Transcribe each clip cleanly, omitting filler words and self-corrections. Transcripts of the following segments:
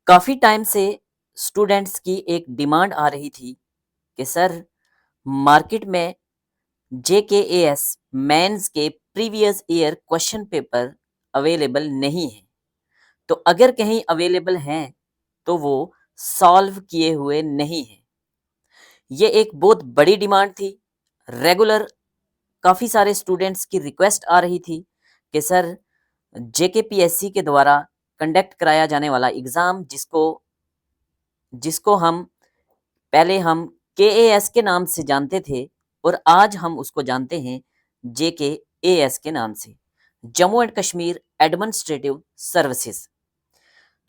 काफ़ी टाइम से स्टूडेंट्स की एक डिमांड आ रही थी कि सर मार्केट में जेकेएएस मेंस के previous year question paper available नहीं है। तो अगर कहीं अवेलेबल हैं तो वो सॉल्व किए हुए नहीं हैं। ये एक बहुत बड़ी डिमांड थी। रेगुलर काफ़ी सारे स्टूडेंट्स की रिक्वेस्ट आ रही थी कि सर जेकेपीएससी के द्वारा कंडक्ट कराया जाने वाला एग्ज़ाम जिसको जिसको हम पहले हम केएएस के नाम से जानते थे और आज हम उसको जानते हैं जेकेएएस के नाम से, Jammu and Kashmir administrative services.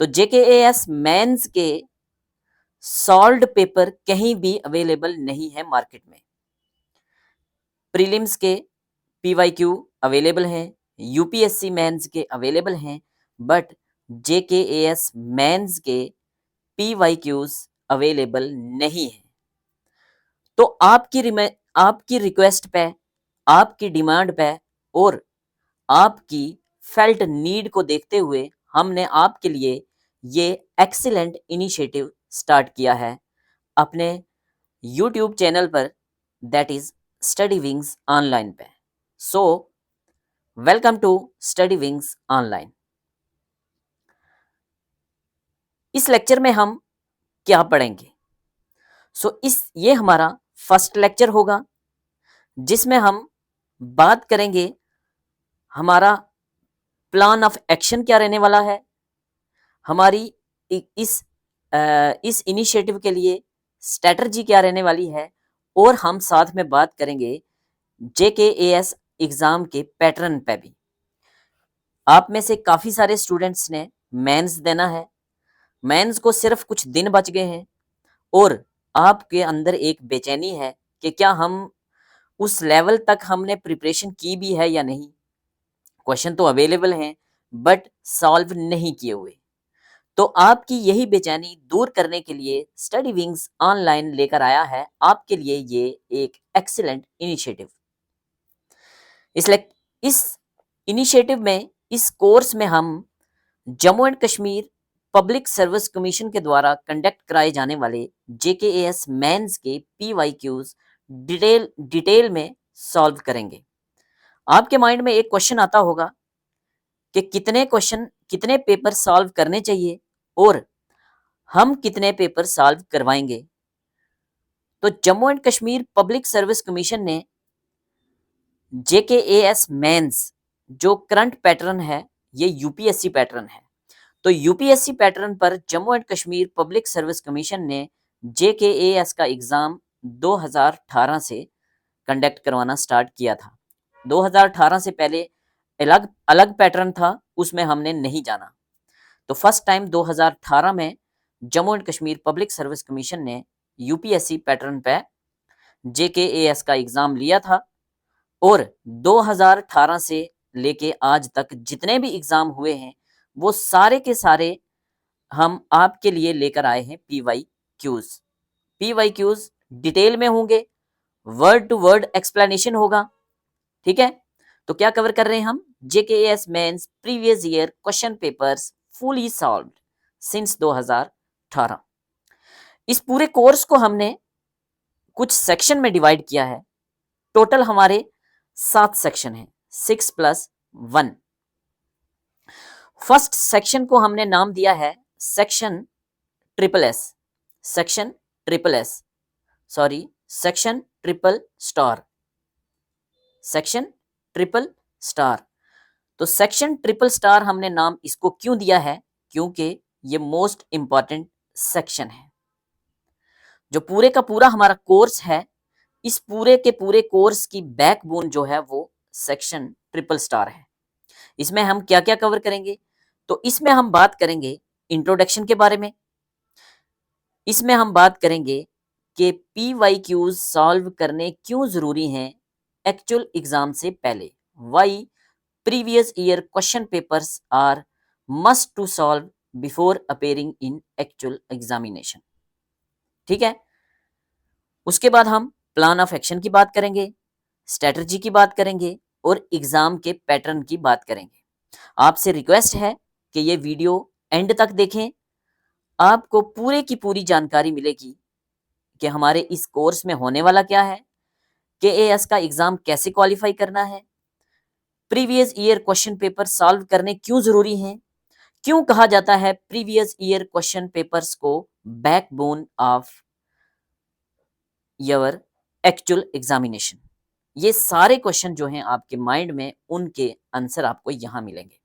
तो जेकेएएस मेंस के सॉल्व्ड पेपर कहीं भी अवेलेबल नहीं है मार्केट में। प्रीलिम्स के पीवाईक्यू अवेलेबल हैं, यूपीएससी मेंस के अवेलेबल हैं, बट जेकेएएस मेंस के पीवाईक्यूज अवेलेबल नहीं है। तो आपकी रिक्वेस्ट पे, आपकी डिमांड पे और आपकी फेल्ट नीड को देखते हुए हमने आपके लिए ये एक्सीलेंट इनिशिएटिव स्टार्ट किया है अपने यूट्यूब चैनल पर, that is study wings online पे। So welcome to study wings online. इस लेक्चर में हम क्या पढ़ेंगे? ये हमारा फर्स्ट लेक्चर होगा जिसमें हम बात करेंगे हमारा प्लान ऑफ एक्शन क्या रहने वाला है, हमारी इस इनिशिएटिव के लिए स्ट्रेटजी क्या रहने वाली है, और हम साथ में बात करेंगे जेकेएएस एग्जाम के पैटर्न पे भी। आप में से काफ़ी सारे स्टूडेंट्स ने मेंस देना है, मेंस को सिर्फ कुछ दिन बच गए हैं और आपके अंदर एक बेचैनी है कि क्या हम उस लेवल तक हमने प्रिपरेशन की भी है या नहीं। क्वेश्चन तो अवेलेबल हैं बट सॉल्व नहीं किए हुए। तो आपकी यही बेचैनी दूर करने के लिए स्टडी विंग्स ऑनलाइन लेकर आया है आपके लिए ये एक एक्सीलेंट इनिशिएटिव। इस इनिशिएटिव में, इस कोर्स में हम Jammu and Kashmir public service commission के द्वारा कंडक्ट कराए जाने वाले जेकेएएस मेंस के पीवाईक्यूज डिटेल में सॉल्व करेंगे। आपके माइंड में एक क्वेश्चन आता होगा कि कितने पेपर सॉल्व करने चाहिए और हम कितने पेपर सॉल्व करवाएंगे। तो Jammu and Kashmir public service commission ने जेकेएएस मेंस जो करंट पैटर्न है, ये यूपीएससी पैटर्न है। तो यूपीएससी पैटर्न पर Jammu and Kashmir public service commission ने जेकेएएस का एग्जाम 2018 से कंडक्ट करवाना स्टार्ट किया था। 2018 से पहले अलग अलग पैटर्न था, उसमें हमने नहीं जाना। तो फर्स्ट टाइम 2018 में Jammu and Kashmir public service commission ने यूपीएससी पैटर्न पे जेकेएएस का एग्जाम लिया था और 2018 से लेके आज तक जितने भी एग्जाम हुए हैं वो सारे के सारे हम आपके लिए लेकर आए हैं पीवाईक्यूज डिटेल में होंगे, वर्ड टू वर्ड एक्सप्लेनेशन होगा। ठीक है, तो क्या कवर कर रहे हैं हम? JKAS mains previous year question papers fully solved since 2018। इस पूरे कोर्स को हमने कुछ सेक्शन में डिवाइड किया है। टोटल हमारे 7 सेक्शन हैं, 6+1। फर्स्ट सेक्शन को हमने नाम दिया है section triple S, section triple S, sorry section triple star, section triple star. तो सेक्शन ट्रिपल स्टार हमने नाम इसको क्यों दिया है? क्योंकि ये मोस्ट इंपॉर्टेंट सेक्शन है। जो पूरे का पूरा हमारा कोर्स है, इस पूरे के पूरे कोर्स की बैकबोन जो है वो सेक्शन ट्रिपल स्टार है। इसमें हम क्या क्या कवर करेंगे? तो इसमें हम बात करेंगे इंट्रोडक्शन के बारे में, इसमें हम बात करेंगे कि पीवाईक्यूज सॉल्व करने क्यों जरूरी हैं एक्चुअल एग्जाम से पहले, why previous year question papers are must to solve before appearing in actual examination. ठीक है, उसके बाद हम प्लान ऑफ एक्शन की बात करेंगे, स्ट्रेटजी की बात करेंगे और एग्जाम के पैटर्न की बात करेंगे। आपसे रिक्वेस्ट है कि ये वीडियो एंड तक देखें, आपको पूरे की पूरी जानकारी मिलेगी कि हमारे इस कोर्स में होने वाला क्या है, केएएस का एग्जाम कैसे क्वालिफाई करना है, previous year question paper solve करने क्यों जरूरी हैं, क्यों कहा जाता है प्रीवियस ईयर क्वेश्चन पेपर्स को backbone of your actual examination. ये सारे क्वेश्चन जो हैं आपके माइंड में, उनके आंसर आपको यहां मिलेंगे।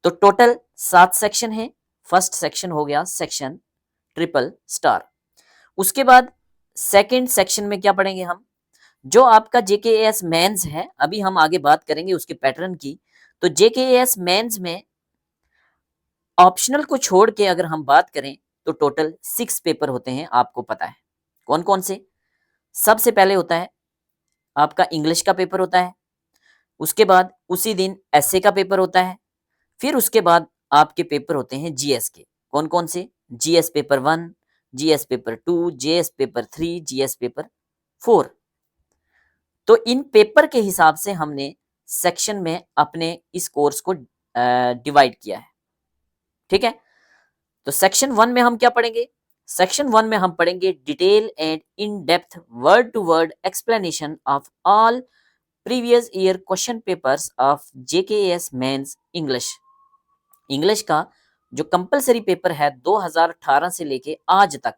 तो टोटल 7 सेक्शन है। फर्स्ट सेक्शन हो गया सेक्शन ट्रिपल स्टार। उसके बाद सेकंड सेक्शन में क्या पढ़ेंगे हम, जो आपका जेकेएस मेंस है, अभी हम आगे बात करेंगे उसके पैटर्न की। तो जेकेएस मेंस में ऑप्शनल को छोड़ के अगर हम बात करें तो टोटल 6 पेपर होते हैं, आपको पता है कौन कौन से। सबसे पहले होता है आपका इंग्लिश का पेपर होता है, उसके बाद उसी दिन एसए का पेपर होता है, फिर उसके बाद आपके पेपर होते हैं जीएस के। कौन कौन से, GS paper 1, GS paper 2, GS paper 3, GS paper 4। तो इन पेपर के हिसाब से हमने सेक्शन में अपने इस कोर्स को डिवाइड किया है। ठीक है, तो सेक्शन 1 में हम क्या पढ़ेंगे, सेक्शन 1 में हम पढ़ेंगे detail and in depth word to word explanation of all previous year question papers of JKS mains English. English का जो कंपलसरी पेपर है 2018 से लेके आज तक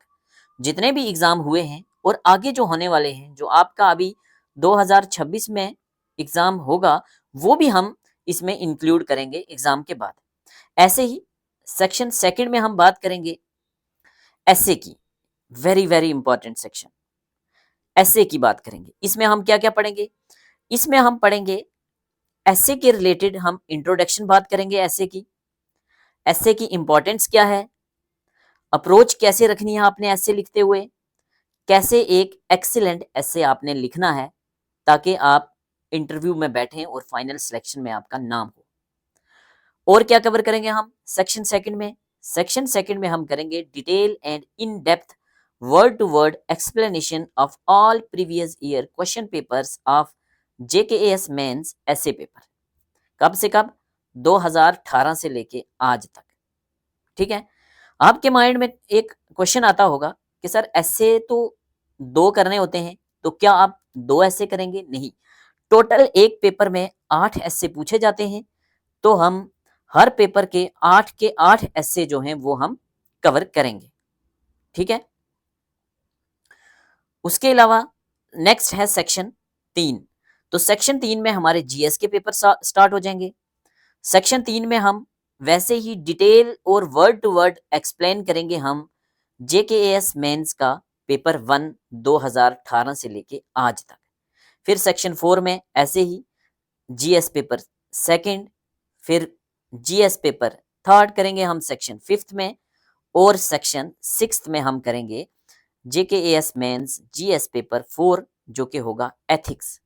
जितने भी एग्जाम हुए हैं और आगे जो होने वाले हैं, जो आपका अभी 2026 में एग्जाम होगा, वो भी हम इसमें इंक्लूड करेंगे एग्जाम के बाद। ऐसे ही सेक्शन सेकंड में हम बात करेंगे एसए की, very very important section. SA की बात करेंगे, इसमें हम क्या क्या पढ़ेंगे, इसमें हम पढ़ेंगे एसए के रिलेटेड हम इंट्रोडक्शन बात करेंगे एसए की, एसए की इंपॉर्टेंस क्या है, अप्रोच कैसे रखनी है आपने एसए लिखते हुए, कैसे एक एक्सीलेंट एसए आपने लिखना है ताकि आप इंटरव्यू में बैठें और फाइनल सिलेक्शन में आपका नाम हो। और क्या कवर करेंगे हम सेक्शन सेकंड में, सेक्शन सेकंड में हम करेंगे detail and in depth word to word explanation of all previous year question papers of JKS mains SA paper. कब से कब, 2018 से लेके आज तक। ठीक है, आपके माइंड में एक क्वेश्चन आता होगा कि सर एसए तो 2 करने होते हैं, तो क्या आप 2 एसए करेंगे? नहीं, टोटल एक पेपर में 8 एसए पूछे जाते हैं, तो हम हर पेपर के 8 एसए जो हैं वो हम कवर करेंगे। ठीक है, उसके अलावा नेक्स्ट है सेक्शन 3। तो सेक्शन 3 में हमारे जीएस के पेपर स्टार्ट हो जाएंगे। सेक्शन 3 में हम वैसे ही डिटेल और वर्ड टू वर्ड एक्सप्लेन करेंगे हम जेकेएस मेंस का पेपर 1 2018 से लेके आज तक। फिर सेक्शन 4 में ऐसे ही जीएस पेपर सेकंड, फिर जीएस पेपर थर्ड करेंगे हम सेक्शन 5th में, और सेक्शन 6th में हम करेंगे जेकेएस मेंस जीएस पेपर 4 जो कि होगा एथिक्स।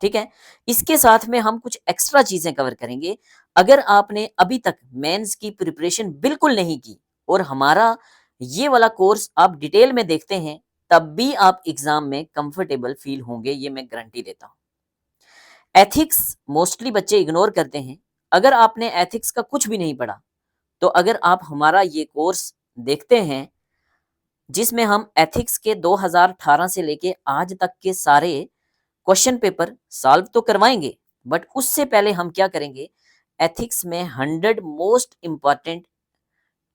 ठीक है, इसके साथ में हम कुछ एक्स्ट्रा चीजें कवर करेंगे। अगर आपने अभी तक मेंस की प्रिपरेशन बिल्कुल नहीं की और हमारा ये वाला कोर्स आप डिटेल में देखते हैं, तब भी आप एग्जाम में कंफर्टेबल फील होंगे, ये मैं गारंटी देता हूं। एथिक्स मोस्टली बच्चे इग्नोर करते हैं। अगर आपने एथिक्स का कुछ भी नहीं पढ़ा, तो अगर आप हमारा ये कोर्स देखते हैं जिसमें हम एथिक्स के 2018 से लेके आज तक के सारे क्वेश्चन पेपर सॉल्व तो करवाएंगे, बट उससे पहले हम क्या करेंगे, एथिक्स में 100 मोस्ट इंपॉर्टेंट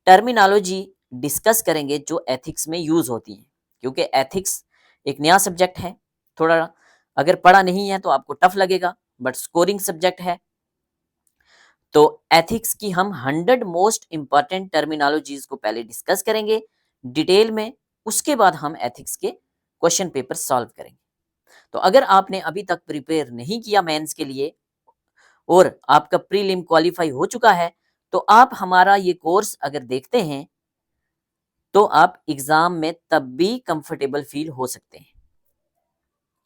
टर्मिनोलॉजी डिस्कस करेंगे जो एथिक्स में यूज होती है। क्योंकि एथिक्स एक नया सब्जेक्ट है, थोड़ा अगर पढ़ा नहीं है तो आपको टफ लगेगा, बट स्कोरिंग सब्जेक्ट है। तो एथिक्स की हम 100 मोस्ट इंपॉर्टेंट टर्मिनोलॉजीज को पहले डिस्कस करेंगे डिटेल में, उसके बाद हम एथिक्स के क्वेश्चन पेपर सॉल्व करेंगे। तो अगर आपने अभी तक प्रिपेयर नहीं किया मेंस के लिए और आपका प्रीलिम क्वालिफाई हो चुका है, तो आप हमारा ये कोर्स अगर देखते हैं तो आप एग्जाम में तब भी कंफर्टेबल फील हो सकते हैं,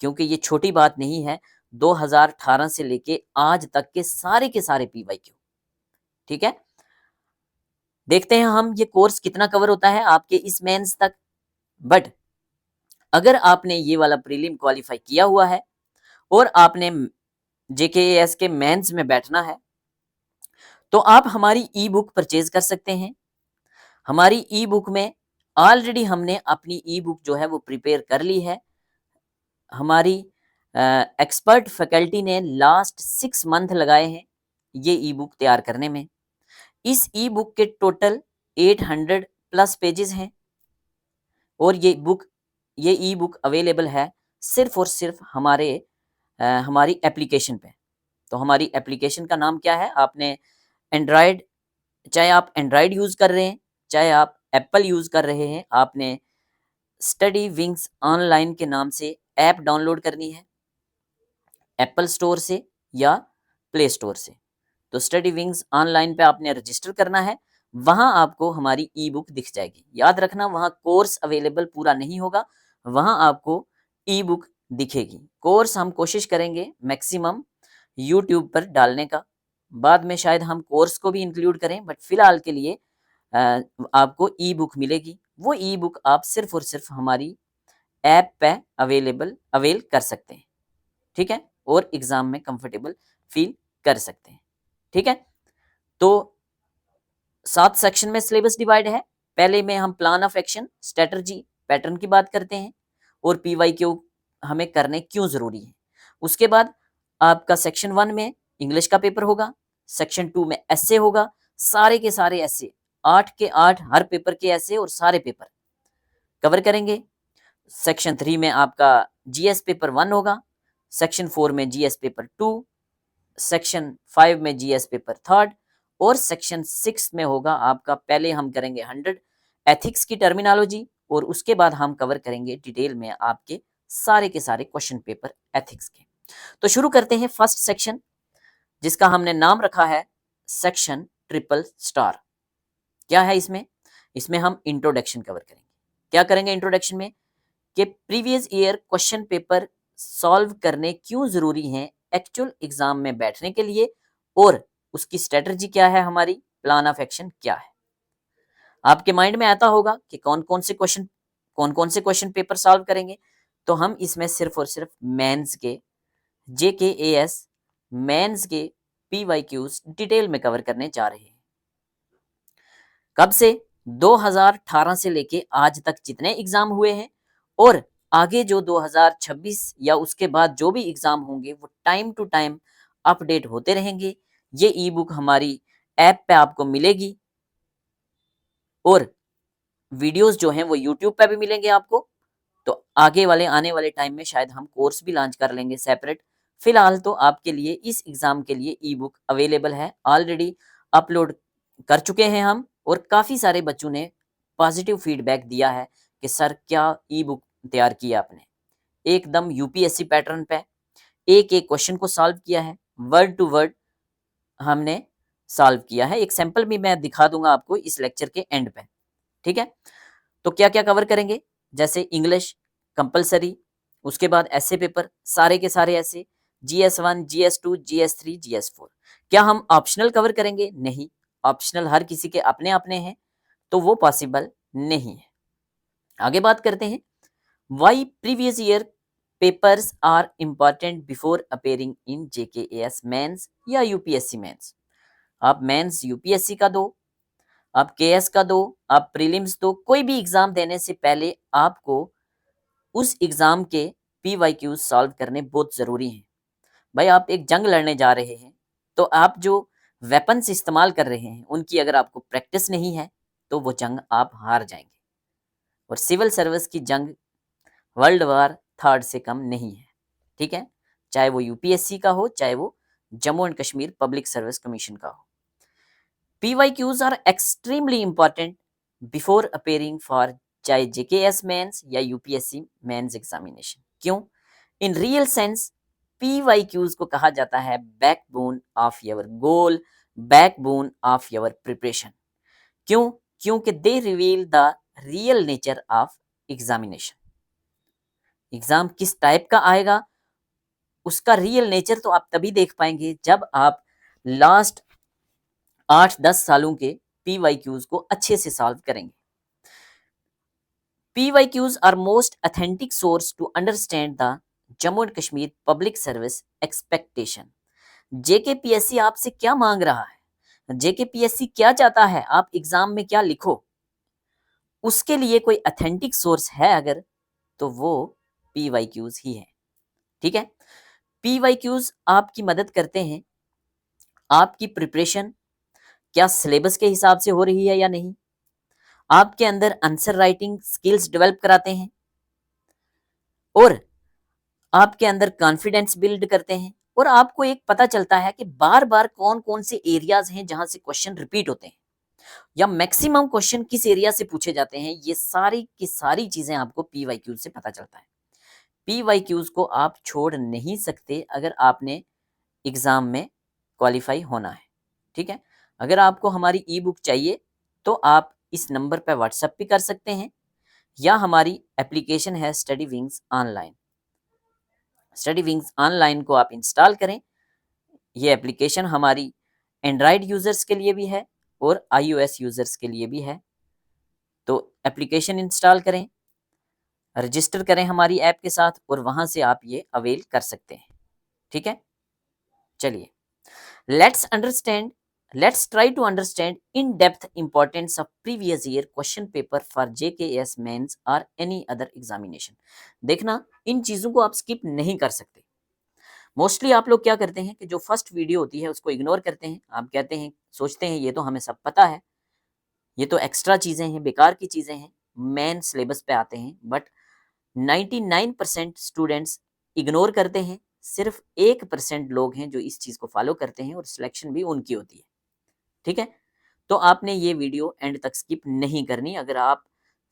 क्योंकि ये छोटी बात नहीं है। 2018 से लेके आज तक के सारे पीवाईक्यू। ठीक है, देखते हैं हम ये कोर्स कितना कवर होता है आपके इस मेंस तक। बट अगर आपने ये वाला प्रीलिम क्वालिफाई किया हुआ है और आपने जेकेएस के मेंस में बैठना है, तो आप हमारी ई बुक परचेज कर सकते हैं। हमारी ई बुक में ऑलरेडी हमने अपनी ई बुक जो है वो प्रिपेयर कर ली है। हमारी एक्सपर्ट फैकल्टी ने लास्ट 6 मंथ लगाए हैं ये ई बुक तैयार करने में। इस ई बुक के टोटल 800 प्लस पेजेस हैं और ये ई बुक अवेलेबल है सिर्फ और सिर्फ हमारी एप्लीकेशन पे। तो हमारी एप्लीकेशन का नाम क्या है? आपने एंड्रॉयड, चाहे आप एंड्रॉयड यूज़ कर रहे हैं, चाहे आप एप्पल यूज़ कर रहे हैं, आपने स्टडी विंग्स ऑनलाइन के नाम से ऐप डाउनलोड करनी है एप्पल स्टोर से या प्ले स्टोर से। तो स्टडी विंग्स ऑनलाइन पे आपने रजिस्टर करना है, वहां आपको हमारी ई बुक दिख जाएगी। याद रखना, वहां कोर्स अवेलेबल पूरा नहीं होगा, वहां आपको ई बुक दिखेगी। कोर्स हम कोशिश करेंगे मैक्सिमम यूट्यूब पर डालने का, बाद में शायद हम कोर्स को भी इंक्लूड करें, बट फिलहाल के लिए आपको ई बुक मिलेगी। वो ई बुक आप सिर्फ और सिर्फ हमारी ऐप पे अवेल कर सकते हैं, ठीक है, और एग्जाम में कंफर्टेबल फील कर सकते हैं, ठीक है। तो 7 सेक्शन में सिलेबस डिवाइड है। पहले में हम plan of action, strategy, pattern की बात करते हैं और पीवाईक्यू हमें करने क्यों जरूरी है। उसके बाद आपका सेक्शन 1 में इंग्लिश का पेपर होगा, सेक्शन 2 में एसे होगा, सारे के सारे एसे 8 के 8 हर पेपर के एसे और सारे पेपर कवर करेंगे। सेक्शन 3 में आपका जीएस पेपर 1 होगा, सेक्शन 4 में जीएस पेपर 2, सेक्शन 5 में जीएस पेपर 3 और सेक्शन 6 में होगा आपका, पहले हम करेंगे 100 एथिक्स की टर्मिनोलॉजी और उसके बाद हम कवर करेंगे डिटेल में आपके सारे के सारे क्वेश्चन पेपर एथिक्स के। तो शुरू करते हैं फर्स्ट सेक्शन, जिसका हमने नाम रखा है सेक्शन ट्रिपल स्टार। क्या है इसमें हम इंट्रोडक्शन कवर करेंगे। क्या करेंगे इंट्रोडक्शन में? कि previous year question paper solve करने क्यों जरूरी हैं एक्चुअल एग्जाम में बैठने के लिए, और उसकी स्ट्रेटजी क्या है, हमारी प्लान ऑफ एक्शन क्या है। आपके माइंड में आता होगा कि कौन कौन से क्वेश्चन पेपर सॉल्व करेंगे। तो हम इसमें सिर्फ और सिर्फ मेंस के JKAS मेंस के PYQs डिटेल में कवर करने जा रहे हैं। कब से? 2018 से लेके आज तक जितने एग्जाम हुए हैं और आगे जो 2026 या उसके बाद जो भी एग्जाम होंगे वो टाइम टू टाइम अपडेट होते रहेंगे। ये ई बुक हमारी ऐप पे आपको मिलेगी और वीडियोस जो हैं वो यूट्यूब पे भी मिलेंगे आपको। तो आगे आने वाले टाइम में शायद हम कोर्स भी लॉन्च कर लेंगे सेपरेट। फिलहाल तो आपके लिए इस एग्जाम के लिए ई बुक अवेलेबल है, ऑलरेडी अपलोड कर चुके हैं हम, और काफ़ी सारे बच्चों ने पॉजिटिव फीडबैक दिया है कि सर क्या ई बुक तैयार किया आपने, एकदम यूपीएससी पैटर्न पे एक एक क्वेश्चन को सॉल्व किया है, वर्ड टू वर्ड हमने सॉल्व किया है। एक सैंपल भी मैं दिखा दूंगा आपको इस लेक्चर के एंड पे, ठीक है। तो क्या क्या कवर करेंगे? जैसे इंग्लिश कंपलसरी, उसके बाद ऐसे पेपर सारे के सारे ऐसे, GS1, GS2, GS3, GS4। क्या हम ऑप्शनल कवर करेंगे? नहीं, ऑप्शनल हर किसी के अपने अपने हैं, तो वो पॉसिबल नहीं है। आगे बात करते हैं, why previous year papers are important before appearing in JKAS mains या यूपीएससी मेंस। आप मेंस यूपीएससी का दो, आप केएस का दो, आप प्रीलिम्स दो, कोई भी एग्जाम देने से पहले आपको उस एग्जाम के PYQ सॉल्व करने बहुत जरूरी हैं। भाई आप एक जंग लड़ने जा रहे हैं, तो आप जो वेपन्स इस्तेमाल कर रहे हैं उनकी अगर आपको प्रैक्टिस नहीं है तो वो जंग आप हार जाएंगे। और सिविल सर्विस की जंग वर्ल्ड वार 3 से कम नहीं है, ठीक है, चाहे वो यूपीएससी का हो, चाहे वो Jammu and Kashmir public service commission का हो। PYQs are extremely important before appearing for चाहे JKS मेंस या यूपीएससी मेंस एग्जामिनेशन। क्यों? इन रियल सेंस PYQs को कहा जाता है backbone of your goal, backbone of your preparation. क्यों? क्योंकि they reveal the real nature of examination. Exam किस टाइप का आएगा उसका रियल नेचर तो आप तभी देख पाएंगे जब आप लास्ट 8-10 सालों के PYQs को अच्छे से सॉल्व करेंगे। PYQs are most authentic source to understand the Jammu and Kashmir public service expectation. JKPSC आपसे क्या मांग रहा है, JKPSC क्या चाहता है, आप एग्जाम में क्या लिखो, उसके लिए कोई ऑथेंटिक सोर्स है अगर, तो वो PYQs ही है। ठीक है, PYQs आपकी मदद करते हैं आपकी प्रिपरेशन क्या सिलेबस के हिसाब से हो रही है या नहीं, आपके अंदर आंसर राइटिंग स्किल्स डेवलप कराते हैं और आपके अंदर कॉन्फिडेंस बिल्ड करते हैं और आपको एक पता चलता है कि बार बार कौन कौन से एरियाज हैं जहां से क्वेश्चन रिपीट होते हैं या मैक्सिमम क्वेश्चन किस एरिया से पूछे जाते हैं। ये सारी की सारी चीजें आपको PYQ से पता चलता है। PYQs को आप छोड़ नहीं सकते अगर आपने एग्जाम में क्वालिफाई होना है। ठीक है, अगर आपको हमारी ई बुक चाहिए तो आप इस नंबर पर व्हाट्सएप भी कर सकते हैं या हमारी एप्लीकेशन है study wings online. Study wings online को आप इंस्टॉल करें। ये एप्लीकेशन हमारी एंड्रॉयड यूजर्स के लिए भी है और iOS यूजर्स के लिए भी है। तो एप्लीकेशन इंस्टॉल करें, रजिस्टर करें हमारी ऐप के साथ और वहां से आप ये अवेल कर सकते हैं। ठीक है, चलिए let's try to understand in depth importance of previous year question paper for JKS mains और एनी अदर एग्जामिनेशन। देखना, इन चीजों को आप स्किप नहीं कर सकते। मोस्टली आप लोग क्या करते हैं कि जो फर्स्ट वीडियो होती है उसको इग्नोर करते हैं। आप कहते हैं, सोचते हैं ये तो हमें सब पता है, ये तो एक्स्ट्रा चीजें हैं, बेकार की चीजें हैं, मेन सिलेबस पे आते हैं। बट 99% स्टूडेंट्स इग्नोर करते हैं, सिर्फ 1% लोग हैं जो इस चीज को फॉलो करते हैं और सिलेक्शन भी उनकी होती है। ठीक है, तो आपने ये वीडियो एंड तक स्किप नहीं करनी अगर आप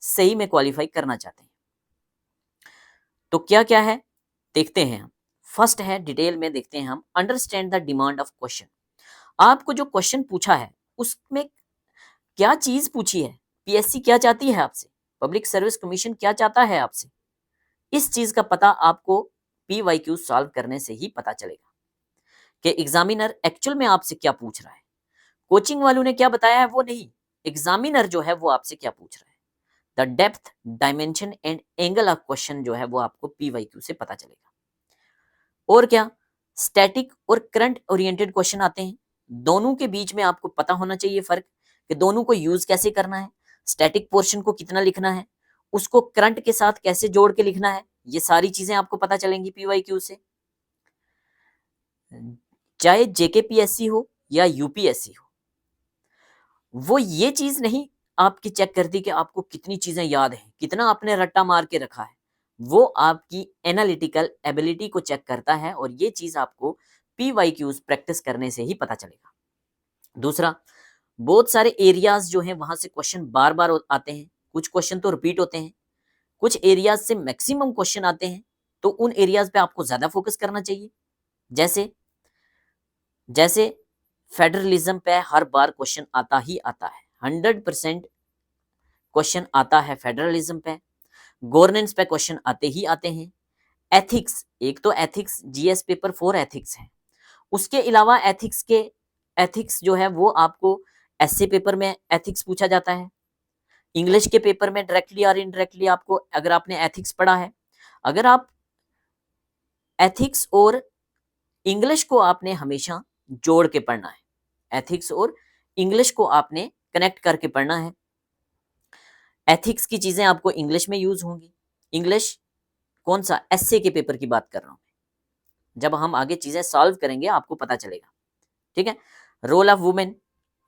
सही में क्वालिफाई करना चाहते हैं। तो क्या क्या है देखते हैं हम। फर्स्ट है, डिटेल में देखते हैं हम, understand the demand of question. आपको जो क्वेश्चन पूछा है उसमें क्या चीज पूछी है, PSC क्या चाहती है आपसे, पब्लिक सर्विस कमीशन क्या चाहता है आपसे, इस चीज का पता आपको PYQ सॉल्व करने से ही पता चलेगा कि एग्जामिनर एक्चुअल में आपसे क्या पूछ रहा है। कोचिंग वालों ने क्या बताया है वो नहीं, एग्जामिनर जो है वो आपसे क्या पूछ रहा है। The depth, dimension and angle of question जो है वो आपको PYQ से पता चलेगा। और क्या, स्टैटिक और करंट ओरिएंटेड क्वेश्चन आते हैं। दोनों के बीच में आपको पता होना चाहिए फर्क कि दोनों को यूज कैसे करना है, स्टैटिक पोर्शन को कितना लिखना है, उसको करंट के साथ कैसे जोड़ के लिखना है। ये सारी चीजें आपको पता चलेंगी PYQ से। चाहे JKPSC हो या UPSC हो, वो ये चीज नहीं आपकी चेक करती कि आपको कितनी चीजें याद हैं, कितना आपने रट्टा मार के रखा है। वो आपकी एनालिटिकल एबिलिटी को चेक करता है और ये चीज आपको PYQs प्रैक्टिस करने से ही पता चलेगा। दूसरा, बहुत सारे एरियाज जो हैं वहां से क्वेश्चन बार बार आते हैं, कुछ क्वेश्चन तो रिपीट होते हैं, कुछ एरियाज से मैक्सिमम क्वेश्चन आते हैं, तो उन एरियाज पे आपको ज्यादा फोकस करना चाहिए। जैसे जैसे फेडरलिज्म पे हर बार क्वेश्चन आता ही आता है, 100% क्वेश्चन आता है फेडरलिज्म पे। गवर्नेंस पे क्वेश्चन आते ही आते हैं। एथिक्स, एक तो एथिक्स GS पेपर 4 एथिक्स है, उसके अलावा एथिक्स जो है वो आपको ऐसे पेपर में एथिक्स पूछा जाता है। इंग्लिश के पेपर में डायरेक्टली और इनडायरेक्टली आपको, अगर आपने एथिक्स पढ़ा है, अगर आप एथिक्स और इंग्लिश को आपने हमेशा जोड़ के पढ़ना है, एथिक्स और इंग्लिश को आपने कनेक्ट करके पढ़ना है। एथिक्स की चीजें आपको इंग्लिश में यूज होंगी। इंग्लिश कौन सा, एसए के पेपर की बात कर रहा हूं, जब हम आगे चीजें सॉल्व करेंगे आपको पता चलेगा। ठीक है, रोल ऑफ वुमेन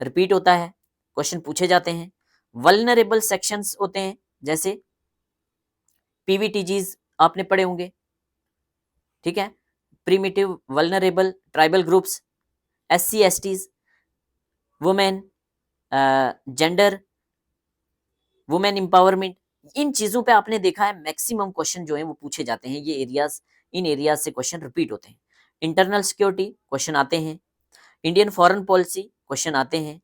रिपीट होता है, क्वेश्चन पूछे जाते हैं। वल्नरेबल सेक्शंस होते हैं, जैसे PVTGs आपने पढ़े होंगे। ठीक है, primitive vulnerable tribal groups, SC STs, women, gender, women empowerment, इन चीजों पे आपने देखा है मैक्सिमम क्वेश्चन जो है वो पूछे जाते हैं। ये एरियाज, इन एरियाज से क्वेश्चन रिपीट होते हैं। इंटरनल सिक्योरिटी क्वेश्चन आते हैं, इंडियन फॉरेन पॉलिसी क्वेश्चन आते हैं,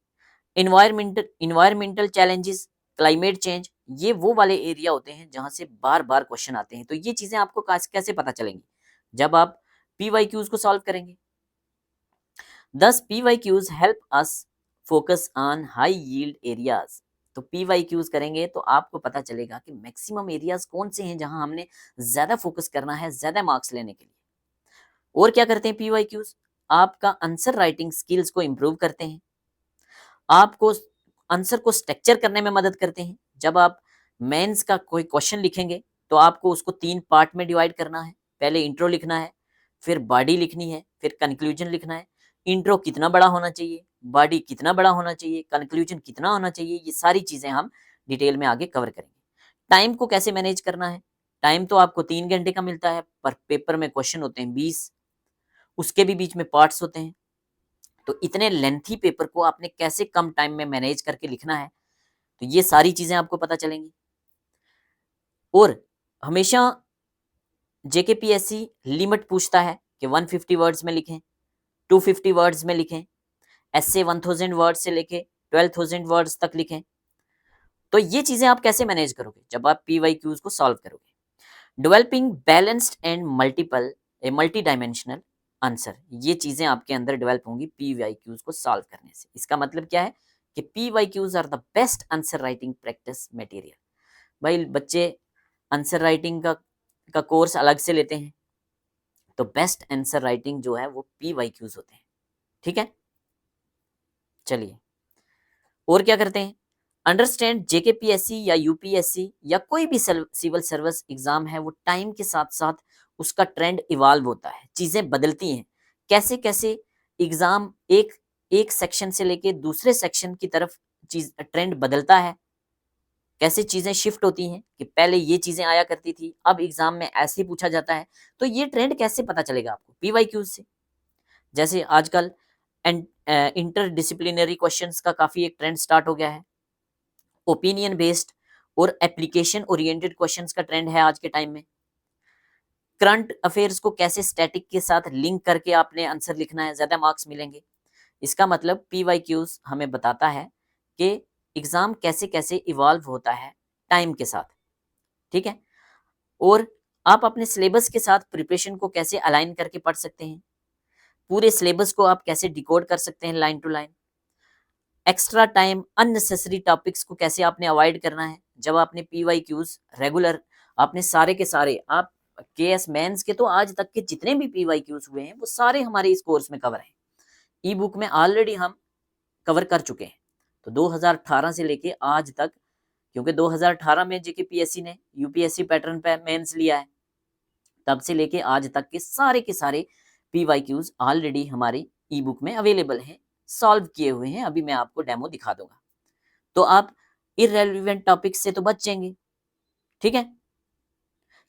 इन्वायरमेंटल चैलेंजेस, क्लाइमेट चेंज, ये वो वाले एरिया होते हैं जहां से बार बार क्वेश्चन आते हैं। तो ये चीजें आपको कैसे पता चलेंगी, जब आप PYQs को सॉल्व करेंगे। Thus PYQs help us focus on high yield areas। तो PYQs करेंगे तो आपको पता चलेगा कि मैक्सिमम एरियाज कौन से हैं जहां हमने ज्यादा फोकस करना है ज्यादा मार्क्स लेने के लिए। और क्या करते हैं PYQs, आपका आंसर राइटिंग स्किल्स को इंप्रूव करते हैं, आपको आंसर को स्ट्रक्चर करने में मदद करते हैं। जब आप मेंस का कोई क्वेश्चन लिखेंगे तो आपको उसको 3 पार्ट में डिवाइड करना है। पहले इंट्रो लिखना है, फिर बॉडी लिखनी है, फिर कंक्लूजन लिखना है। इंट्रो कितना बड़ा होना चाहिए, बॉडी कितना बड़ा होना चाहिए, कंक्लूजन कितना होना चाहिए, ये सारी चीज़ें हम डिटेल में आगे कवर करेंगे। टाइम को कैसे मैनेज करना है, टाइम तो आपको 3 घंटे का मिलता है, पर पेपर में क्वेश्चन होते हैं 20, उसके भी बीच में पार्ट्स होते हैं। तो इतने लेंथी पेपर को आपने कैसे कम टाइम में मैनेज करके लिखना है, तो ये सारी चीज़ें आपको पता चलेंगी। और हमेशा जेकेपीएससी लिमिट पूछता है कि 150 वर्ड्स में लिखें, 250 वर्ड्स में लिखें, ऐसे 1000 वर्ड्स से लेके 12,000 वर्ड्स तक लिखें। तो ये चीज़ें आप कैसे मैनेज करोगे जब आप पीवाईक्यूज को सॉल्व करोगे। Developing balanced and multi dimensional answer, ये चीज़ें आपके अंदर डेवलप होंगी पीवाईक्यूज को सॉल्व करने से। इसका मतलब क्या है कि PYQs are the best answer writing practice material. भाई बच्चे आंसर राइटिंग का कोर्स अलग से लेते हैं, तो बेस्ट आंसर राइटिंग जो है वो पीवाईक्यूज होते हैं। ठीक है, चलिए और क्या करते हैं। अंडरस्टैंड जेकेपीएससी या यूपीएससी या कोई भी सिविल सर्विस एग्जाम है, वो टाइम के साथ साथ उसका ट्रेंड इवॉल्व होता है, चीज़ें बदलती हैं। कैसे कैसे एग्जाम एक सेक्शन से लेके दूसरे सेक्शन की तरफ चीज ट्रेंड बदलता है, कैसे चीज़ें शिफ्ट होती हैं कि पहले ये चीज़ें आया करती थी, अब एग्जाम में ऐसे ही पूछा जाता है। तो ये ट्रेंड कैसे पता चलेगा आपको, पीवाईक्यूज से। जैसे आजकल इंटर डिसिप्लिनरी क्वेश्चंस का काफ़ी एक ट्रेंड स्टार्ट हो गया है। ओपिनियन बेस्ड और एप्लीकेशन ओरिएंटेड क्वेश्चंस का ट्रेंड है आज के टाइम में। करंट अफेयर्स को कैसे स्टैटिक के साथ लिंक करके आपने आंसर लिखना है, ज़्यादा मार्क्स मिलेंगे। इसका मतलब पीवाईक्यूज हमें बताता है कि एग्ज़ाम कैसे कैसे इवॉल्व होता है टाइम के साथ। ठीक है, और आप अपने सिलेबस के साथ प्रिपरेशन को कैसे अलाइन करके पढ़ सकते हैं, पूरे सिलेबस को आप कैसे डिकोड कर सकते हैं line to line. Extra time unnecessary topics को कैसे आपने अवॉइड करना है। जब आपने पीवाईक्यूज रेगुलर आपने सारे के सारे आप केएस मेंस के तो आज तक के जितने भी पीवाईक्यूज हुए हैं वो सारे हमारे इस कोर्स में कवर हैं, ई बुक में ऑलरेडी हम कवर कर चुके हैं। तो 2018 से लेके आज तक, क्योंकि 2018 में जेकेपीएससी ने यूपीएससी पैटर्न पे मेंस लिया है, तब से लेके आज तक के सारे पीवाईक्यूज ऑलरेडी हमारी ई बुक में अवेलेबल हैं, सॉल्व किए हुए हैं। अभी मैं आपको डेमो दिखा दूंगा, तो आप इररेलेवेंट टॉपिक से तो बच जाएंगे। ठीक है,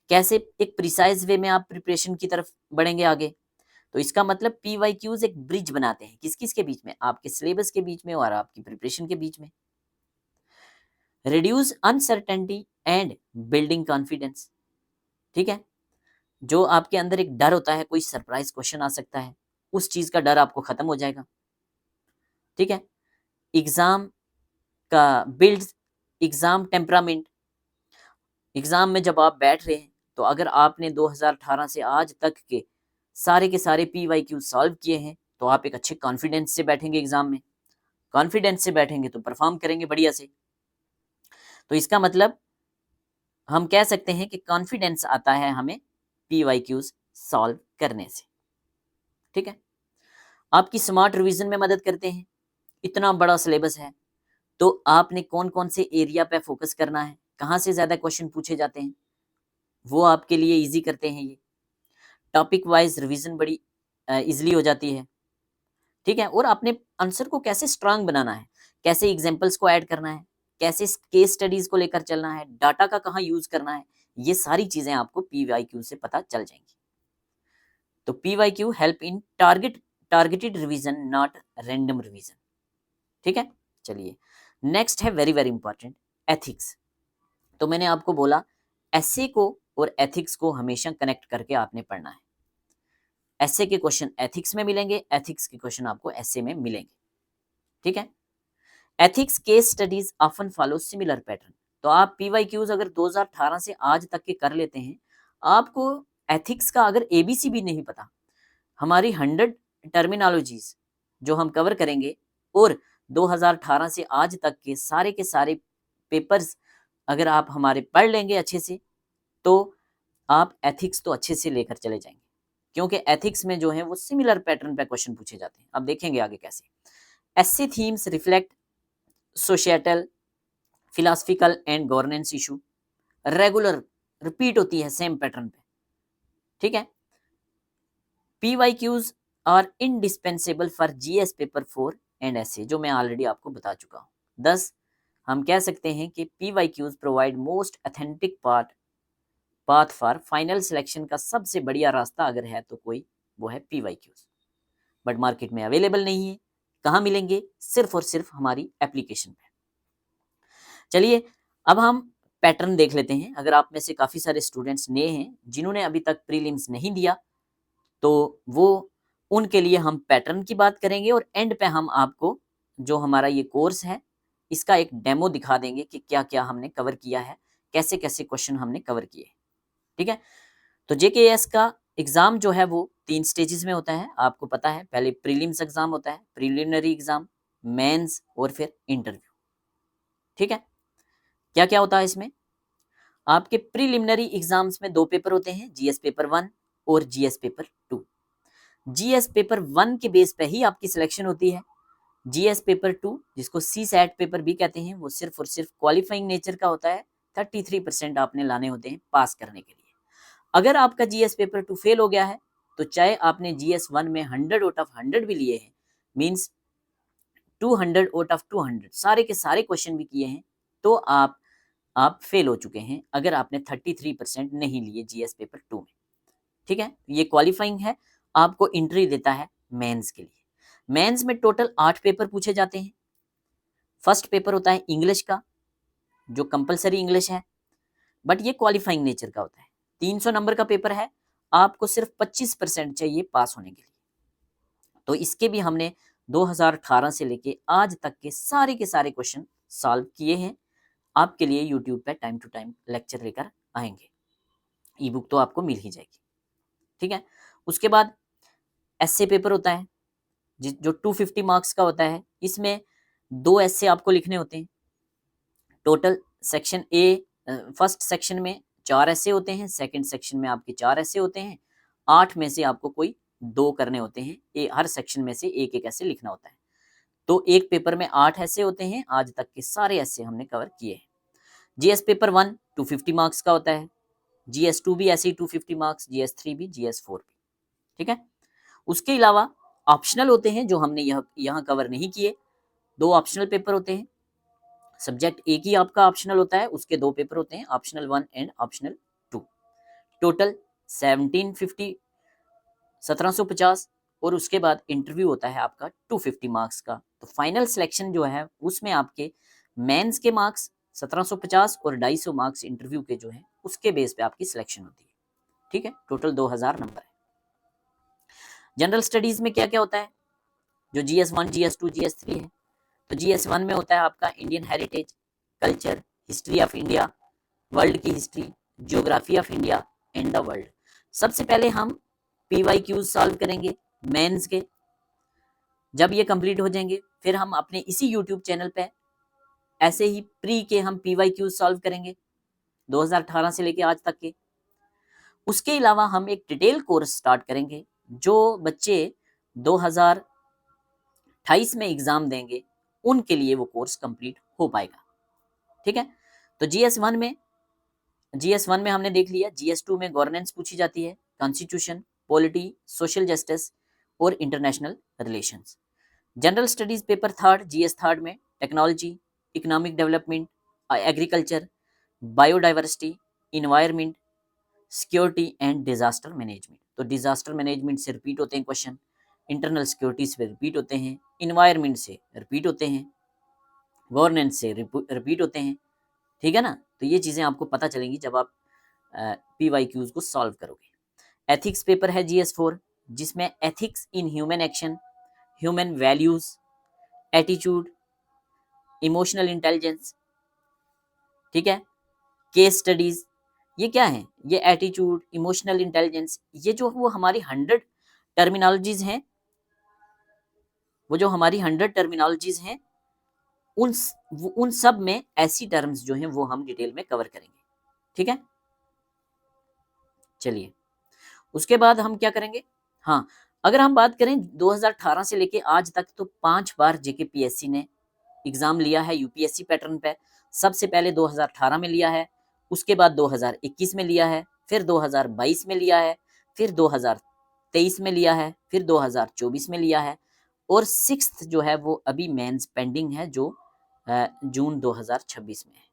कैसे एक प्रिसाइज वे में आप प्रिपरेशन की तरफ बढ़ेंगे आगे। तो इसका मतलब पीवाईक्यूज एक ब्रिज बनाते हैं, किस किस के बीच में, आपके सिलेबस के बीच में और आपकी प्रिपरेशन के बीच में। Reduce uncertainty and building confidence. ठीक है, जो आपके अंदर एक डर होता है कोई सरप्राइज क्वेश्चन आ सकता है, उस चीज का डर आपको खत्म हो जाएगा। ठीक है, एग्जाम का बिल्ड एग्जाम टेम्परामेंट। एग्जाम में जब आप बैठ रहे हैं तो अगर आपने 2018 से आज तक के सारे पीवाईक्यू सॉल्व किए हैं तो आप एक अच्छे कॉन्फिडेंस से बैठेंगे एग्जाम में। कॉन्फिडेंस से बैठेंगे तो परफॉर्म करेंगे बढ़िया से। तो इसका मतलब हम कह सकते हैं कि कॉन्फिडेंस आता है हमें पीवाईक्यूज सॉल्व करने से। ठीक है, आपकी स्मार्ट रिवीजन में मदद करते हैं। इतना बड़ा सिलेबस है तो आपने कौन कौन से एरिया पे फोकस करना है, कहाँ से ज़्यादा क्वेश्चन पूछे जाते हैं, वो आपके लिए इजी करते हैं ये। टॉपिक वाइज रिवीजन बड़ी इजीली हो जाती है। ठीक है, और आपने आंसर को कैसे स्ट्रांग बनाना है, कैसे एग्जांपल्स को ऐड करना है, कैसे केस स्टडीज को लेकर चलना है, डाटा का कहाँ यूज करना है, ये सारी चीजें आपको पीवाईक्यू से पता चल जाएंगी। तो PYQ help in targeted revision, not random revision. ठीक है, चलिए नेक्स्ट है वेरी वेरी इंपॉर्टेंट, एथिक्स। तो मैंने आपको बोला एसे को और एथिक्स को हमेशा कनेक्ट करके आपने पढ़ना है। एसे के क्वेश्चन एथिक्स में मिलेंगे, एथिक्स के क्वेश्चन आपको एसे में मिलेंगे। ठीक है, ethics case studies often follow similar pattern. तो आप पीवाईक्यूज अगर 2018 से आज तक के कर लेते हैं, आपको एथिक्स का अगर एबीसी भी नहीं पता, हमारी 100 टर्मिनोलॉजीज जो हम कवर करेंगे और 2018 से आज तक के सारे पेपर्स अगर आप हमारे पढ़ लेंगे अच्छे से, तो आप एथिक्स तो अच्छे से लेकर चले जाएंगे, क्योंकि एथिक्स में जो है वो सिमिलर पैटर्न पे क्वेश्चन पूछे जाते हैं। अब देखेंगे आगे कैसे। Essay themes reflect societal philosophical and governance issue, regular repeat होती है सेम पैटर्न पे, ठीक है। PYQs are indispensable for GS paper 4 and ऐसे, जो मैं ऑलरेडी आपको बता चुका हूँ। thus हम कह सकते हैं कि PYQs provide most authentic path for final selection का सबसे बढ़िया रास्ता अगर है तो कोई, वो है PYQs। बट मार्केट में अवेलेबल नहीं है। कहाँ मिलेंगे? सिर्फ और सिर्फ हमारी एप्लीकेशन पे। चलिए अब हम पैटर्न देख लेते हैं। अगर आप में से काफ़ी सारे स्टूडेंट्स नए हैं जिन्होंने अभी तक प्रीलिम्स नहीं दिया, तो वो उनके लिए हम पैटर्न की बात करेंगे और एंड पे हम आपको जो हमारा ये कोर्स है इसका एक डेमो दिखा देंगे कि क्या क्या हमने कवर किया है, कैसे कैसे क्वेश्चन हमने कवर किए, ठीक है। तो JKS का एग्जाम जो है वो 3 स्टेजेस में होता है, आपको पता है। पहले प्रीलिम्स एग्जाम होता है, प्रिलिमिनरी एग्जाम, मेंस और फिर इंटरव्यू, ठीक है। क्या क्या होता है इसमें? आपके प्रिलिमिनरी एग्जाम्स में 2 पेपर होते हैं, GS पेपर 1 और GS पेपर 2। GS पेपर 1 के बेस पे ही आपकी सिलेक्शन होती है। GS पेपर 2 जिसको CSAT पेपर भी कहते हैं, वो सिर्फ और सिर्फ क्वालिफाइंग नेचर का होता है। 33% आपने लाने होते हैं पास करने के लिए। अगर आपका GS पेपर 2 फेल हो गया है तो चाहे आपने GS 1 में 100 आउट ऑफ 100 भी लिए हैं, मीन्स 200 आउट ऑफ 200 सारे के सारे क्वेश्चन भी किए हैं, तो आप फेल हो चुके हैं अगर आपने 33% नहीं लिए GS पेपर 2 में, ठीक है। ये क्वालिफाइंग है, आपको एंट्री देता है मेंस के लिए। मेंस में टोटल 8 पेपर पूछे जाते हैं। फर्स्ट पेपर होता है इंग्लिश का, जो कंपलसरी इंग्लिश है, बट ये क्वालिफाइंग नेचर का होता है। 300 नंबर का पेपर है, आपको सिर्फ 25% चाहिए पास होने के लिए। तो इसके भी हमने 2018 से लेके आज तक के सारे क्वेश्चन सॉल्व किए हैं। आपके लिए यूट्यूब पे टाइम टू टाइम लेक्चर लेकर आएंगे। ई बुक तो आपको मिल ही जाएगी, ठीक है। उसके बाद एस्से पेपर होता है जो 250 मार्क्स का होता है। इसमें 2 एस्से आपको लिखने होते हैं। Total section A, first section में 4 एस्से होते हैं, सेकंड सेक्शन में आपके 4 एस्से होते हैं। 8 में से आपको कोई 2 करने होते हैं। हर सेक्शन में से एक एक ऐसे लिखना होता है। तो एक पेपर में 8 ऐसे होते हैं। आज तक के सारे ऐसे हमने कवर किए हैं। GS पेपर 1 250 मार्क्स का होता है, GS 2 भी ऐसे ही 250 मार्क्स, GS 3 भी, GS 4 भी, ठीक है। उसके अलावा ऑप्शनल होते हैं जो हमने यहाँ कवर नहीं किए। 2 ऑप्शनल पेपर होते हैं। सब्जेक्ट एक ही आपका ऑप्शनल होता है, उसके 2 पेपर होते हैं, ऑप्शनल 1 एंड ऑप्शनल 2। टोटल 1750 और उसके बाद इंटरव्यू होता है आपका 250 मार्क्स का। तो फाइनल सिलेक्शन जो है उसमें आपके मेंस के मार्क्स 1750 और 250 मार्क्स इंटरव्यू के जो है उसके बेस पे आपकी सिलेक्शन होती है, ठीक है। टोटल 2000 नंबर है। जनरल स्टडीज में क्या क्या होता है? जो GS 1, GS 2, GS 3 है, तो GS 1 में होता है आपका Indian heritage, culture, history of India, world की history, geography of India and the world. सबसे पहले हम PYQs सॉल्व करेंगे मेंस के। जब ये कंप्लीट हो जाएंगे फिर हम अपने इसी यूट्यूब चैनल पे ऐसे ही प्री के हम PYQs सॉल्व करेंगे 2018 से लेके आज तक के। उसके अलावा हम एक डिटेल कोर्स स्टार्ट करेंगे जो बच्चे 2028 में एग्जाम देंगे उनके लिए वो कोर्स कंप्लीट हो पाएगा, ठीक है। तो GS 1 में हमने देख लिया। GS 2 में गवर्नेंस पूछी जाती है, कॉन्स्टिट्यूशन, पॉलिटी, सोशल जस्टिस और international relations. General studies paper 3 GS 3 में technology, economic development, agriculture, biodiversity, environment, security and disaster management. तो डिजास्टर मैनेजमेंट से रिपीट होते हैं क्वेश्चन, इंटरनल सिक्योरिटी से रिपीट होते हैं, इन्वायरमेंट से रिपीट होते हैं, गवर्नेंस से रिपीट होते हैं, ठीक है ना। तो ये चीज़ें आपको पता चलेंगी जब आप PYQs को सॉल्व करोगे। एथिक्स पेपर है GS 4 जिसमें ethics in human action, human values, attitude, emotional intelligence, ठीक है। केस स्टडीज, ये क्या है? ये एटीट्यूड, इमोशनल इंटेलिजेंस, ये जो वो हमारी 100 टर्मिनोलॉजीज हैं, वो जो हमारी 100 टर्मिनोलॉजीज हैं उन सब में ऐसी टर्म्स जो हैं वो हम डिटेल में कवर करेंगे, ठीक है। चलिए उसके बाद हम क्या करेंगे? हाँ, अगर हम बात करें 2018 से लेके आज तक तो 5 बार JKPSC ने एग्ज़ाम लिया है यूपीएससी पैटर्न पे। सबसे पहले 2018 में लिया है, उसके बाद 2021 में लिया है, फिर 2022 में लिया है, फिर 2023 में लिया है, फिर 2024 में लिया है, और सिक्स्थ जो है वो अभी मेंस पेंडिंग है, जो जून 2026 में है।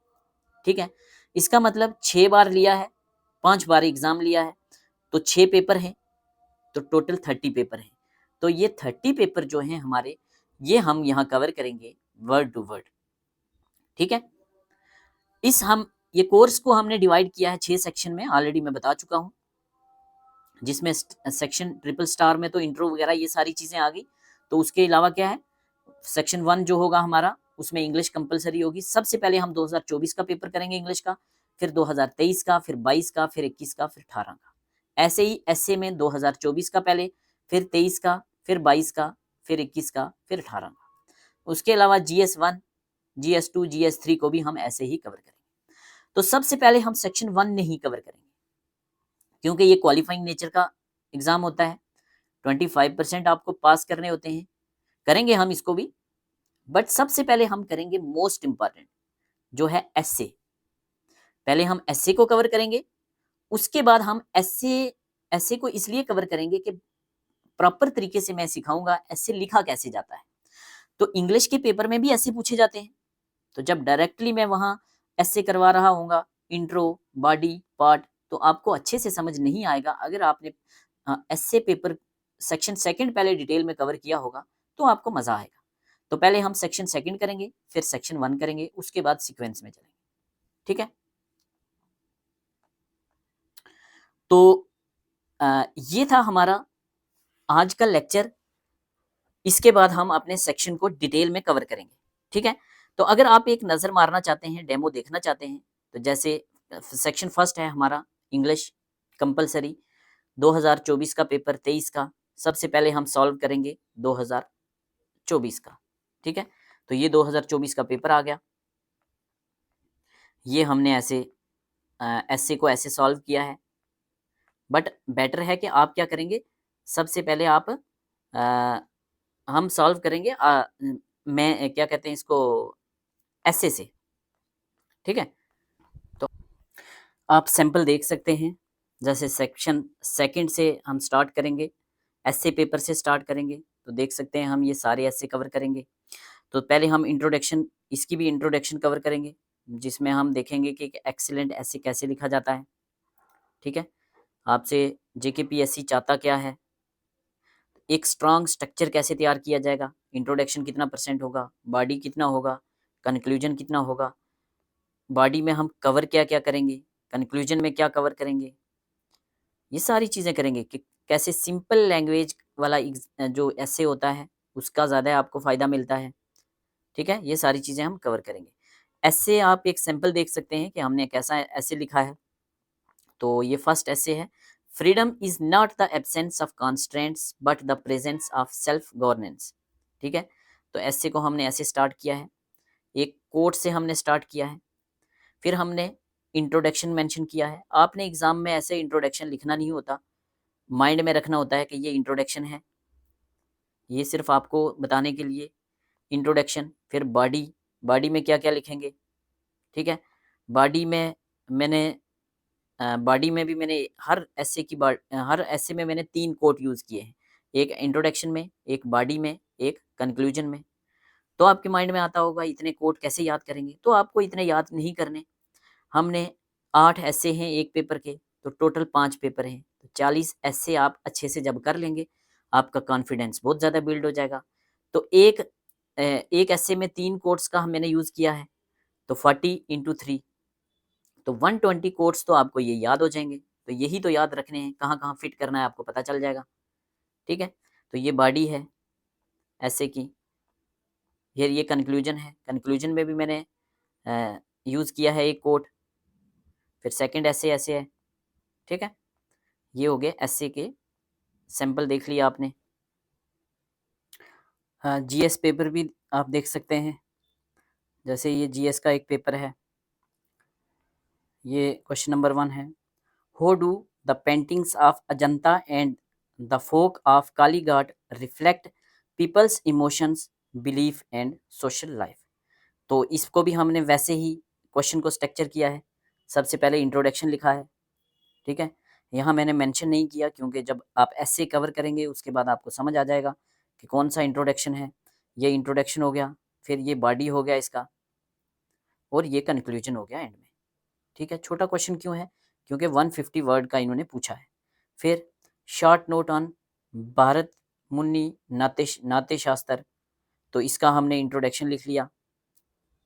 ठीक है, इसका मतलब 6 बार लिया है, 5 बार एग्ज़ाम लिया है, तो 6 पेपर हैं, तो टोटल 30 पेपर हैं। तो ये 30 पेपर जो हैं हमारे, ये हम यहाँ कवर करेंगे वर्ड टू वर्ड। ठीक है, ये कोर्स को हमने डिवाइड किया है 6 सेक्शन में, ऑलरेडी मैं बता चुका हूँ, जिसमें सेक्शन ट्रिपल स्टार में तो इंट्रो वगैरह ये सारी चीज़ें आ गई। तो उसके अलावा क्या है, सेक्शन 1 जो होगा हमारा, उसमें इंग्लिश कंपलसरी होगी। सबसे पहले हम 2024 का पेपर करेंगे इंग्लिश का, फिर 2023 का, फिर 22 का, फिर 21 का, फिर 18 का। ऐसे ही एसए में 2024 का पहले, फिर 23 का, फिर 22 का, फिर 21 का, फिर 18 का। उसके अलावा GS1, GS2, GS3 को भी हम ऐसे ही कवर करेंगे। तो सबसे पहले हम सेक्शन 1 नहीं कवर करेंगे, क्योंकि ये क्वालिफाइंग नेचर का एग्जाम होता है, 25% आपको पास करने होते हैं। करेंगे हम इसको भी, बट सबसे पहले हम करेंगे मोस्ट इंपॉर्टेंट जो है एसए। पहले हम एसए को कवर करेंगे, उसके बाद हम एसए को इसलिए कवर करेंगे कि प्रॉपर तरीके से मैं सिखाऊंगा एसए लिखा कैसे जाता है। तो इंग्लिश के पेपर में भी ऐसे पूछे जाते हैं, तो जब डायरेक्टली मैं वहां ऐसे करवा रहा हूँगा इंट्रो, बॉडी पार्ट, तो आपको अच्छे से समझ नहीं आएगा। अगर आपने ऐसे पेपर सेक्शन सेकंड पहले डिटेल में कवर किया होगा तो आपको मजा आएगा। तो पहले हम सेक्शन सेकंड करेंगे, फिर सेक्शन 1 करेंगे, उसके बाद सीक्वेंस में चलेंगे। ठीक है, तो ये था हमारा आज का लेक्चर। इसके बाद हम अपने सेक्शन को डिटेल में कवर करेंगे। ठीक है, तो अगर आप एक नज़र मारना चाहते हैं, डेमो देखना चाहते हैं, तो जैसे सेक्शन फर्स्ट है हमारा इंग्लिश कंपलसरी, 2024 का पेपर 23 का। सबसे पहले हम सॉल्व करेंगे 2024 का। ठीक है, तो ये 2024 का पेपर आ गया, ये हमने ऐसे ऐसे को ऐसे सॉल्व किया है। बट बेटर है कि आप क्या करेंगे, सबसे पहले आप हम सॉल्व करेंगे मैं क्या कहते हैं इसको, ऐसे से। ठीक है, तो आप सैंपल देख सकते हैं, जैसे सेक्शन सेकंड से हम स्टार्ट करेंगे, ऐसे पेपर से स्टार्ट करेंगे, तो देख सकते हैं हम ये सारे ऐसे कवर करेंगे। तो पहले हम इंट्रोडक्शन, इसकी भी इंट्रोडक्शन कवर करेंगे, जिसमें हम देखेंगे कि एक्सीलेंट ऐसे कैसे लिखा जाता है। ठीक है, आपसे JKPSC चाहता क्या है, एक स्ट्रॉन्ग स्ट्रक्चर कैसे तैयार किया जाएगा, इंट्रोडक्शन कितना % होगा, बॉडी कितना होगा, कंक्लूजन कितना होगा, बॉडी में हम कवर क्या क्या करेंगे, कंक्लूजन में क्या कवर करेंगे, ये सारी चीज़ें करेंगे कि कैसे सिंपल लैंग्वेज वाला जो ऐसे होता है उसका ज़्यादा आपको फ़ायदा मिलता है। ठीक है, ये सारी चीज़ें हम कवर करेंगे। ऐसे आप एक सैंपल देख सकते हैं कि हमने कैसा ऐसे लिखा है। तो ये फर्स्ट ऐसे है, freedom is not the absence of constraints but the presence of self governance. ठीक है, तो ऐसे को हमने ऐसे स्टार्ट किया है, एक कोट से हमने स्टार्ट किया है, फिर हमने इंट्रोडक्शन मेंशन किया है। आपने एग्जाम में ऐसे इंट्रोडक्शन लिखना नहीं होता, माइंड में रखना होता है कि ये इंट्रोडक्शन है, ये सिर्फ आपको बताने के लिए इंट्रोडक्शन। फिर बॉडी, बॉडी में क्या क्या लिखेंगे। ठीक है, बॉडी में मैंने बॉडी में भी मैंने हर ऐसे में मैंने 3 कोट यूज़ किए हैं, एक इंट्रोडक्शन में, एक बॉडी में, एक कंक्लूजन में। तो आपके माइंड में आता होगा इतने कोट कैसे याद करेंगे, तो आपको इतने याद नहीं करने। हमने 8 ऐसे हैं एक पेपर के, तो टोटल 5 पेपर हैं, तो 40 ऐसे आप अच्छे से जब कर लेंगे, आपका कॉन्फिडेंस बहुत ज़्यादा बिल्ड हो जाएगा। तो एक ऐसे में 3 कोट्स का मैंने यूज़ किया है, तो 40 × 3, तो 120 कोट्स तो आपको ये याद हो जाएंगे। तो यही तो याद रखने हैं, कहाँ कहाँ फिट करना है आपको पता चल जाएगा। ठीक है, तो ये बॉडी है ऐसे की, ये कंक्लूजन है, कंक्लूजन में भी मैंने यूज़ किया है एक कोट, फिर सेकंड ऐसे है। ठीक है, ये हो गए ऐसे के सैंपल देख लिया आपने। GS पेपर भी आप देख सकते हैं, जैसे ये GS का एक पेपर है, ये क्वेश्चन नंबर 1 है, How do the paintings of Ajanta and the folk of Kalighat reflect people's emotions, belief and social life? तो इसको भी हमने वैसे ही क्वेश्चन को स्ट्रक्चर किया है। सबसे पहले इंट्रोडक्शन लिखा है, ठीक है। यहाँ मैंने मेंशन नहीं किया क्योंकि जब आप ऐसे कवर करेंगे उसके बाद आपको समझ आ जाएगा कि कौन सा इंट्रोडक्शन है। ये इंट्रोडक्शन हो गया, फिर ये बॉडी हो गया इसका, और ये कंक्लूजन हो गया एंड में, ठीक है। छोटा क्वेश्चन क्यों है? क्योंकि 150 वर्ड का इन्होंने पूछा है। फिर short note on Bharat Munni नाते शास्त्र, तो इसका हमने इंट्रोडक्शन लिख लिया,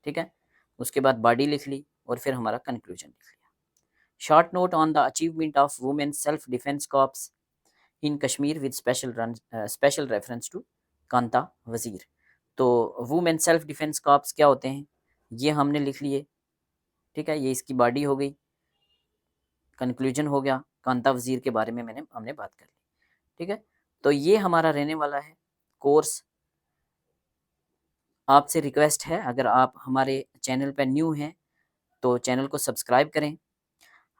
ठीक है। उसके बाद बॉडी लिख ली और फिर हमारा कंक्लूजन लिख लिया। Short note on the achievement of women self defence corps in Kashmir with special reference to Kanta Wazir. तो वुमेन सेल्फ डिफेंस कॉर्प्स क्या होते हैं ये हमने लिख लिए, ठीक है। ये इसकी बॉडी हो गई, कंक्लूजन हो गया, कांता वजीर के बारे में हमने बात कर ली, ठीक है। तो ये हमारा रहने वाला है कोर्स। आपसे रिक्वेस्ट है, अगर आप हमारे चैनल पर न्यू हैं तो चैनल को सब्सक्राइब करें,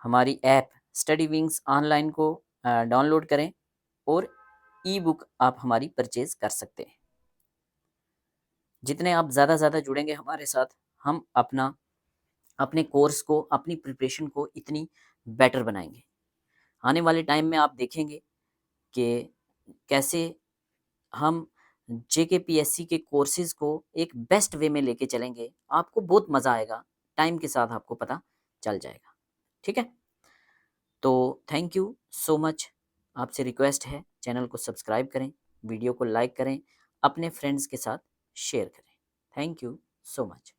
हमारी ऐप स्टडी विंग्स ऑनलाइन को डाउनलोड करें और ई बुक आप हमारी परचेज कर सकते हैं। जितने आप ज़्यादा जुड़ेंगे हमारे साथ, हम अपने कोर्स को, अपनी प्रिपरेशन को इतनी बेटर बनाएंगे। आने वाले टाइम में आप देखेंगे कि कैसे हम JKPSC के कोर्सेज़ को एक बेस्ट वे में लेके चलेंगे। आपको बहुत मज़ा आएगा, टाइम के साथ आपको पता चल जाएगा, ठीक है। तो थैंक यू सो मच। आपसे रिक्वेस्ट है चैनल को सब्सक्राइब करें, वीडियो को लाइक करें, अपने फ्रेंड्स के साथ शेयर करें। Thank you so much.